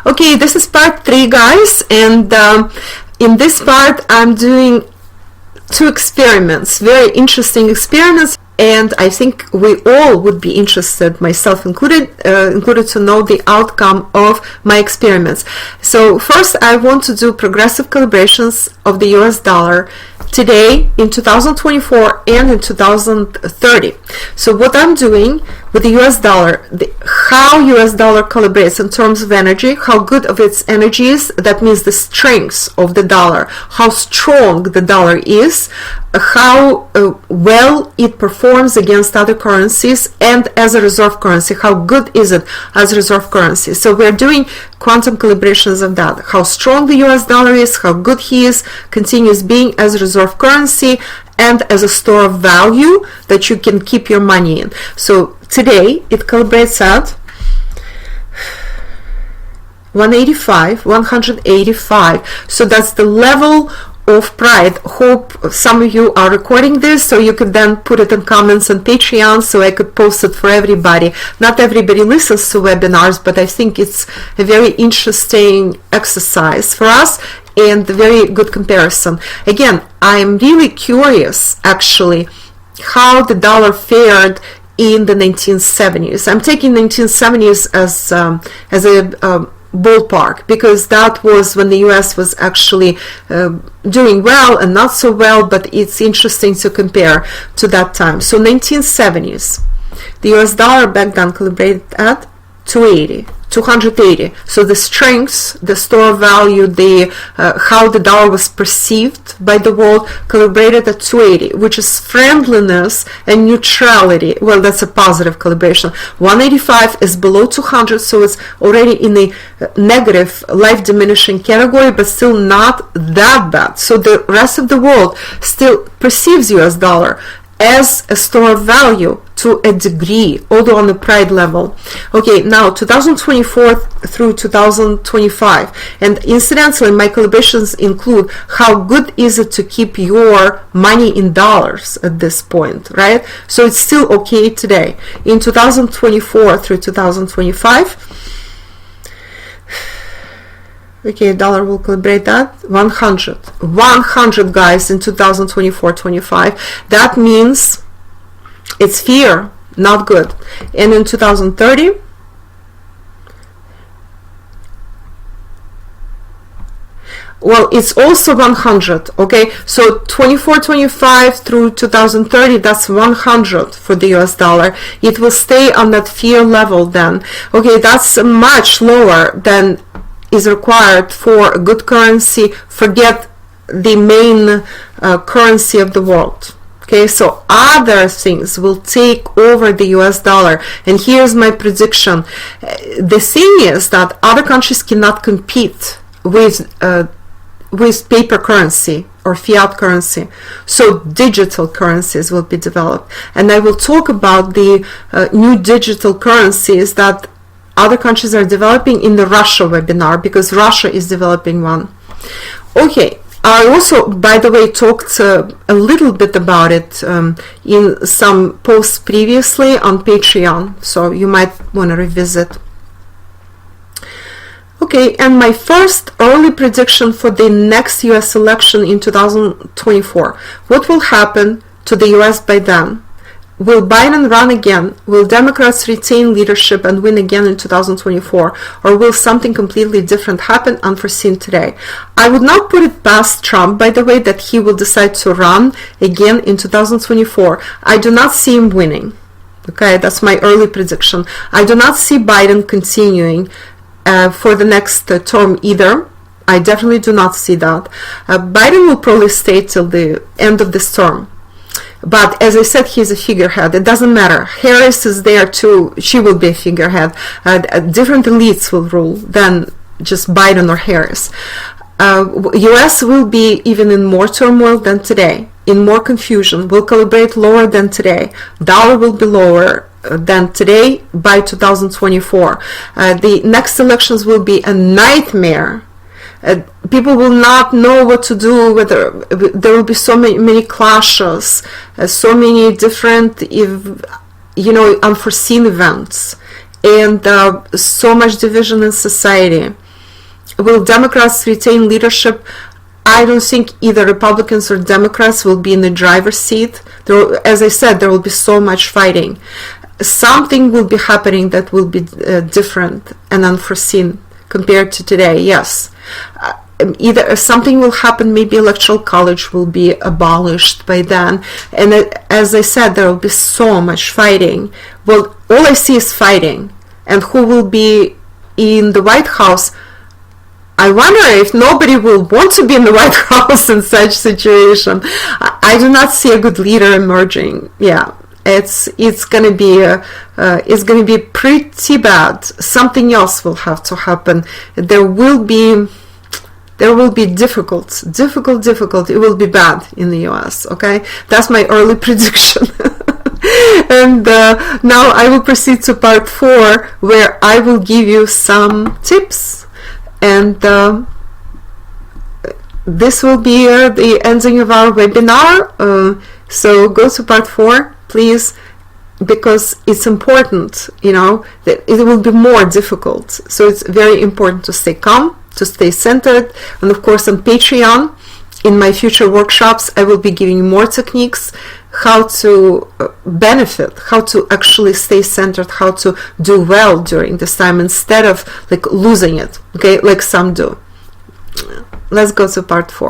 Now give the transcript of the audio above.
Okay, this is part 3, guys, and in this part I'm doing 2 experiments, very interesting experiments, and I think we all would be interested, myself included, to know the outcome of my experiments. So first I want to do progressive calibrations of the US dollar today, in 2024 and in 2030. So what I'm doing with the US dollar, how US dollar calibrates in terms of energy, how good of its energy is, that means the strength of the dollar, how strong the dollar is, how well it performs against other currencies, and as a reserve currency, how good is it as a reserve currency. So we're doing quantum calibrations of that, how strong the US dollar is, how good he is, continues being as a reserve currency and as a store of value that you can keep your money in. So today it calibrates at 185. So that's the level of pride. Hope some of you are recording this so you could then put it in comments on Patreon so I could post it for everybody. Not everybody listens to webinars, but I think it's a very interesting exercise for us and a very good comparison. Again, I'm really curious actually how the dollar fared in the 1970s. I'm taking 1970s as a ballpark, because that was when the US was actually doing well and not so well, but it's interesting to compare to that time. So 1970s, the US dollar back then calibrated at 280. So the strengths, the store of value, the how the dollar was perceived by the world, calibrated at 280, which is friendliness and neutrality. Well, that's a positive calibration. 185 is below 200, so it's already in the negative, life diminishing category, but still not that bad. So the rest of the world still perceives US dollar as a store of value to a degree, although on the pride level. Okay, now 2024 through 2025, and incidentally my calibrations include how good is it to keep your money in dollars at this point, right? So it's still okay today. In 2024 through 2025, okay, dollar will calibrate at 100 guys in 2024-25. That means it's fear, not good. And in 2030, well, it's also 100. Okay, so 24-25 through 2030, that's 100 for the US dollar. It will stay on that fear level then. Okay, that's much lower than is required for a good currency. Forget the main currency of the world. Okay, so other things will take over the US dollar, and here's my prediction. The thing is that other countries cannot compete with paper currency or fiat currency, so digital currencies will be developed, and I will talk about the new digital currencies that other countries are developing in the Russia webinar, because Russia is developing one. Okay, I also, by the way, talked a little bit about it in some posts previously on Patreon, so you might want to revisit. Okay, and my first early prediction for the next US election in 2024. What will happen to the US by then? Will Biden run again? Will Democrats retain leadership and win again in 2024? Or will something completely different happen, unforeseen today? I would not put it past Trump, by the way, that he will decide to run again in 2024. I do not see him winning. Okay, that's my early prediction. I do not see Biden continuing for the next term either. I definitely do not see that. Biden will probably stay till the end of this term. But as I said, he's a figurehead. It doesn't matter. Harris is there too. She will be a figurehead. Different elites will rule than just Biden or Harris. US will be even in more turmoil than today, in more confusion, will calibrate lower than today. Dollar will be lower than today by 2024. The next elections will be a nightmare. People will not know what to do, whether there will be so many clashes, so many different, unforeseen events, and so much division in society. Will Democrats retain leadership? I don't think either Republicans or Democrats will be in the driver's seat. As I said, there will be so much fighting. Something will be happening that will be different and unforeseen compared to today, yes. Either something will happen, maybe electoral college will be abolished by then, and as I said, there will be so much fighting. Well, all I see is fighting, and who will be in the White House? I wonder if nobody will want to be in the White House in such situation. I do not see a good leader emerging. Yeah, it's gonna be pretty bad. Something else will have to happen. There will be difficult. It will be bad in the US. Okay, that's my early prediction. And now I will proceed to part 4, where I will give you some tips. And this will be the ending of our webinar. So go to part 4, please, because it's important, that it will be more difficult. So it's very important to stay calm, to stay centered. And of course, on Patreon, in my future workshops, I will be giving you more techniques, how to benefit, how to actually stay centered, how to do well during this time instead of like losing it, okay, like some do. Let's go to part 4.